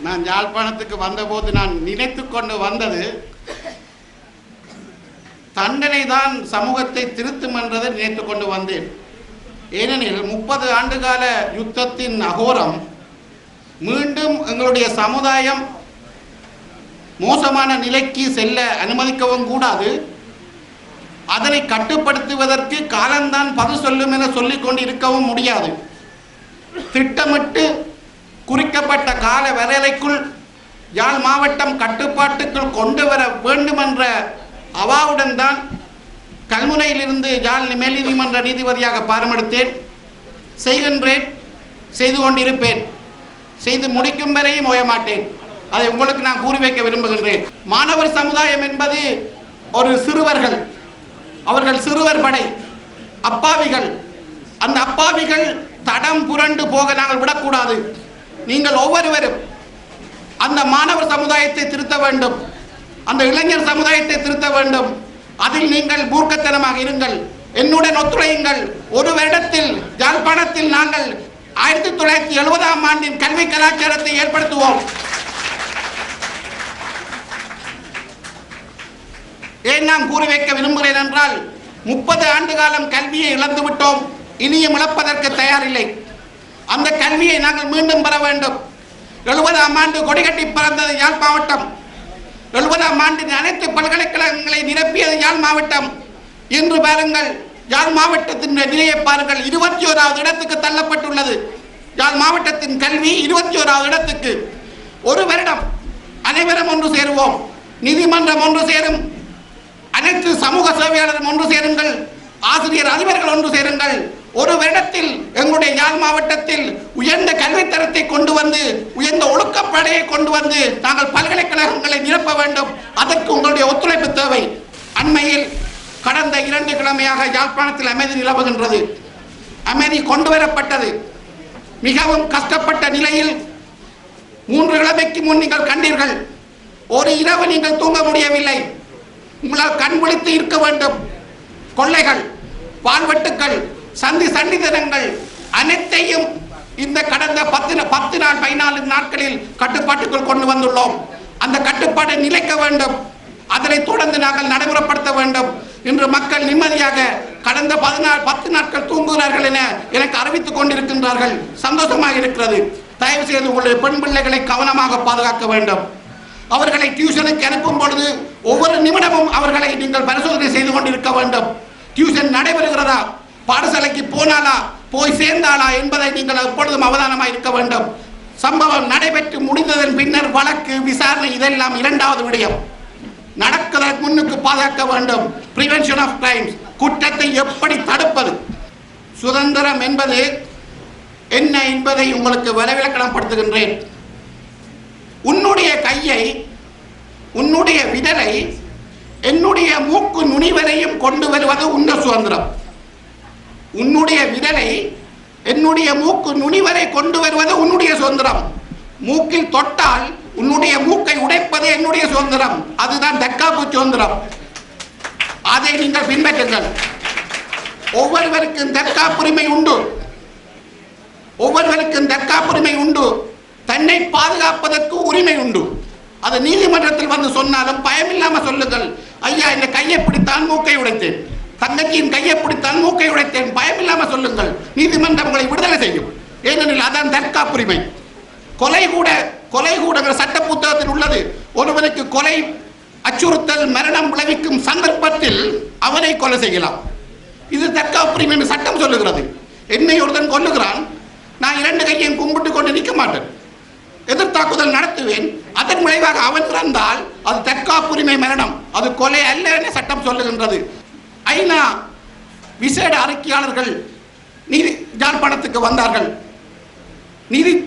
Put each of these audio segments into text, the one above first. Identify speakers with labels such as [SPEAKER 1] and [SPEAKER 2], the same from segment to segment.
[SPEAKER 1] நான் யாழ்ப்பாணத்துக்கு வந்தபோது நான் நினைத்து கொண்டு வந்தது தண்டனை தான் சமூகத்தை திருத்தும் என்றதை நினைத்து கொண்டு வந்தேன். ஏனெனில் 30 ஆண்டுகால யுத்தத்தின் அகோரம் மீண்டும் எங்களுடைய சமுதாயம் மோசமான நிலைக்கு செல்ல அனுமதிக்கவும் கூடாது. அதனை கட்டுப்படுத்துவதற்கு காலம்தான் பதில் சொல்லும் என சொல்லிக் கொண்டு இருக்கவும் முடியாது. திட்டமிட்டு குறிக்கப்பட்ட கால வரையறைக்குள் யாழ் மாவட்டம் கட்டுப்பாட்டுக்குள் கொண்டு வர வேண்டும் என்ற அவாவுடன் தான் கல்முனையிலிருந்து யாழ் மேல் நீதிமன்ற நீதிபதியாக பாரமெடுத்தேன். செய்கின்றேன், செய்து கொண்டிருப்பேன், செய்து முடிக்கும் வரையும் ஓயமாட்டேன். அதை உங்களுக்கு நான் கூறி வைக்க விரும்புகின்றேன். மாணவர் சமுதாயம் என்பது ஒரு சிறுவர்கள், அவர்கள் சிறுவர் படை, அப்பாவிகள். அந்த அப்பாவிகள் தடம் புரண்டு போக நாங்கள் விடக்கூடாது. நீங்கள் ஒவ்வொருவரும் அந்த மாணவர் சமுதாயத்தை திருத்த வேண்டும், அந்த இளைஞர் சமுதாயத்தை திருத்த வேண்டும். அதில் நீங்கள் மூர்க்கத்தனமாக இருங்கள், என்னுடன் ஒத்துழையுங்கள். ஒரு வருடத்தில் யாழ்ப்பாணத்தில் நாங்கள் 1970ஆம் ஆண்டின் கல்வி கலாச்சாரத்தை ஏற்படுத்துவோம். ஏன் நான் கூறி வைக்க விரும்புகிறேன் என்றால் 30 ஆண்டு காலம் கல்வியை இழந்து விட்டோம், இனியும் இழப்பதற்கு தயாரில்லை. அந்த கல்வியை நாங்கள் மீண்டும் பெற வேண்டும். 70ஆம் ஆண்டு கொடிகட்டி பறந்தது யாழ் மாவட்டம். 70ஆம் ஆண்டின் அனைத்து பல்கலைக்கழகங்களை நிரப்பியது யாழ் மாவட்டம். இன்று பாருங்கள், யாழ் மாவட்டத்தின் நிலையை பாருங்கள், 21வது இடத்துக்கு தள்ளப்பட்டுள்ளது. யாழ் மாவட்டத்தின் கல்வி 21வது இடத்துக்கு. ஒரு வருடம் அனைவரும் ஒன்று சேருவோம், நீதிமன்றம் ஒன்று சேரும், அனைத்து சமூக சேவையாளரும் ஒன்று சேருங்கள், ஆசிரியர் அதிபர்கள் ஒன்று சேருங்கள். ஒரு வருடத்தில் எங்களுடைய யாழ் மாவட்டத்தில் உயர்ந்த கல்வித்தரத்தை கொண்டு வந்து, உயர்ந்த ஒழுக்கப்படையை கொண்டு வந்து நாங்கள் பல்கலைக்கழகங்களை நிரப்ப வேண்டும். அதற்கு உங்களுடைய ஒத்துழைப்பு தேவை. அண்மையில் கடந்த 2 கிழமையாக யாழ்ப்பாணத்தில் அமைதி நிலவுகின்றது. அமைதி கொண்டு வரப்பட்டது. மிகவும் கஷ்டப்பட்ட நிலையில் 3 கிழமைக்கு முன் நீங்கள் கண்டீர்கள். ஒரு இரவு நீங்கள் தூங்க முடியவில்லை. உங்களால் கண் விழித்து இருக்க வேண்டும். கொள்ளைகள், பால்வெட்டுக்கள், சண்டித்தனங்கள் அனைத்தையும் இந்த கடந்த 10 நாள் 14 நாட்களில் கட்டுப்பாட்டுக்குள் கொண்டு வந்துள்ளோம். அந்த கட்டுப்பாட்டை நிலைக்க வேண்டும். அதனை தொடர்ந்து நாங்கள் நடைமுறைப்படுத்த வேண்டும். இன்று மக்கள் நிம்மதியாக கடந்த 10 நாட்கள் தூங்குகிறார்கள் என எனக்கு அறிவித்துக் கொண்டிருக்கின்றார்கள். சந்தோஷமாக இருக்கிறது. தயவு செய்து உங்களுடைய பெண் பிள்ளைகளை கவனமாக பாதுகாக்க வேண்டும். அவர்களை டியூஷனுக்கு அனுப்பும் பொழுது ஒவ்வொரு நிமிடமும் அவர்களை நீங்கள் பரிசோதனை செய்து கொண்டிருக்க வேண்டும். டியூஷன் நடைபெறுகிறதா, பாடசாலைக்கு போனாலா, போய் சேர்ந்தாளா என்பதை நீங்கள் எப்பொழுதும் அவதானமாக இருக்க வேண்டும். சம்பவம் நடைபெற்று முடிந்ததன் பின்னர் வழக்கு விசாரணை, இதெல்லாம் 2வது விடயம். நடக்கிறதற்கு முன்னுக்கு பாதுகாக்க வேண்டும். பிரிவென்ஷன் ஆஃப் கிரைம்ஸ், குற்றத்தை எப்படி தடுப்பது. சுதந்திரம் என்பது என்ன என்பதை உங்களுக்கு விளக்கணப்படுத்துகின்றேன். உன்னுடைய கையை, உன்னுடைய விரலை என்னுடைய மூக்கு நுனிவரையும் கொண்டு வருவது உன்ன சுதந்திரம். உன்னுடைய விரலை என்னுடைய மூக்கு நுனிவரை கொண்டு வருவது உன்னுடைய சுதந்திரம். மூக்கில் தொட்டால் உன்னுடைய மூக்கை உடைப்பது என்னுடைய சுதந்திரம். அதுதான் தற்காப்பு சுதந்திரம். அதை நீங்கள் பின்பற்றுங்கள். ஒவ்வொருவருக்கும் தற்காப்புரிமை உண்டு. ஒவ்வொருவருக்கும் தற்காப்புரிமை உண்டு. தன்னை பாதுகாப்பதற்கு உரிமை உண்டு. அது நீதிமன்றத்தில் வந்து சொன்னாலும் பயமில்லாமல் சொல்லுங்கள். ஐயா, இந்த கையை பிடித்தான் மூக்கை உடைத்தேன், தங்கச்சியின் கையை பிடித்தான் மூக்கை உடைத்தேன், பயமில்லாமல் சொல்லுங்கள். நீதிமன்றம் உங்களை விடுதலை செய்யும். ஏனெனில் அதான் தற்காப்புரிமை. கொலை கூட சட்ட புத்தகத்தில் உள்ளது. ஒருவனுக்கு கொலை, அச்சுறுத்தல், மரணம் விளைவிக்கும் சந்தர்ப்பத்தில் அவனை கொலை செய்யலாம். இது தற்காப்புரிமை என்று சட்டம் சொல்லுகிறது. என்னை ஒருத்தன் கொல்லுகிறான், நான் 2 கையையும் கும்பிட்டு கொண்டு நிற்க மாட்டேன், எதிர்த்தாக்குதல் நடத்துவேன். அதன் விளைவாக அவன் இறந்தால் அது தற்காப்புரிமை மரணம், அது கொலை அல்ல என சட்டம் சொல்லுகின்றது. ஐநா விசேட அறிக்கையாளர்கள் யாழ்ப்பாணத்துக்கு வந்தார்கள்.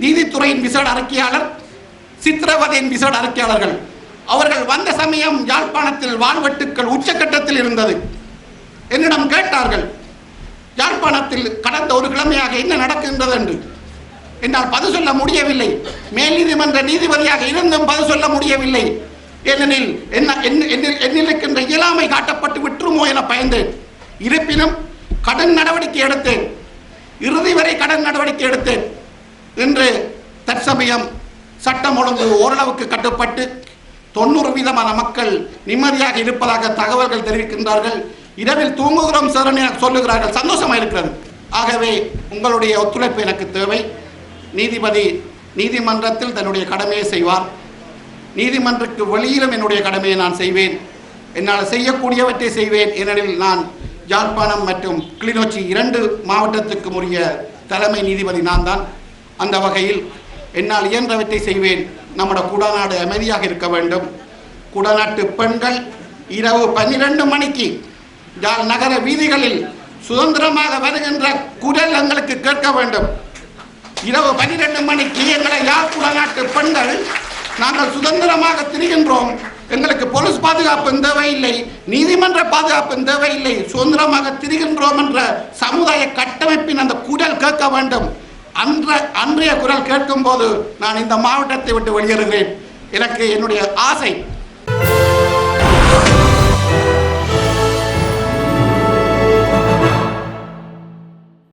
[SPEAKER 1] நீதித்துறையின் விசேட அறிக்கையாளர், சித்திரவதையின் விசேட அறிக்கையாளர்கள் அவர்கள் வந்த சமயம் யாழ்ப்பாணத்தில் வாழ்வெட்டுக்கள் உச்சக்கட்டத்தில் இருந்தது. என்னிடம் கேட்டார்கள், யாழ்ப்பாணத்தில் கடந்த 1 கிழமையாக என்ன நடக்கின்றது என்று. என்னால் பதில் சொல்ல முடியவில்லை. மேல் நீதிமன்ற நீதிபதியாக இருந்தும் பதில் சொல்ல முடியவில்லை. ஏனெனில் என்னில் இருக்கின்ற இயலாமை காட்டப்பட்டு விட்டுருமோ என பயந்தேன். இருப்பினும் கடன் நடவடிக்கை எடுத்தேன், இறுதி வரை கடன் நடவடிக்கை எடுத்தேன். இன்று தற்சமயம் சட்டம் ஒழுங்கு ஓரளவுக்கு கட்டுப்பட்டு 90% மக்கள் நிம்மதியாக இருப்பதாக தகவல்கள் தெரிவிக்கின்றார்கள். இரவில் தூங்குகிறோம் சார் என சொல்லுகிறார்கள். சந்தோஷமாக இருக்கிறது. ஆகவே உங்களுடைய ஒத்துழைப்பு எனக்கு தேவை. நீதிபதி நீதிமன்றத்தில் தன்னுடைய கடமையை செய்வார். நீதிமன்றத்துக்கு வெளியிலும் என்னுடைய கடமையை நான் செய்வேன். என்னால் செய்யக்கூடியவற்றை செய்வேன். ஏனெனில் நான் யாழ்ப்பாணம் மற்றும் கிளிநொச்சி 2 மாவட்டத்துக்கும் உரிய தலைமை நீதிபதி நான் தான். அந்த வகையில் என்னால் இயன்றவற்றை செய்வேன். நம்முடைய குடாநாடு அமைதியாக இருக்க வேண்டும். குடாநாட்டு பெண்கள் இரவு 12 மணிக்கு யாழ் நகர வீதிகளில் சுதந்திரமாக வருகின்ற குரல் எங்களுக்கு கேட்க வேண்டும். இரவு 12 மணிக்கு எங்களை யாழ் குடாநாட்டு பெண்கள் நாங்கள் சுதந்திரமாக திரிகின்றோம், எங்களுக்கு போலீஸ் பாதுகாப்பு தேவையில்லை, நீதிமன்ற பாதுகாப்பு தேவையில்லை, சுதந்திரமாக திரிகின்றோம் என்ற சமுதாய கட்டமைப்பின் அந்த குரல் கேட்க வேண்டும். அன்றைய குரல் கேட்கும் போது நான் இந்த மாவட்டத்தை விட்டு வெளியேறுகிறேன். எனக்கு என்னுடைய ஆசை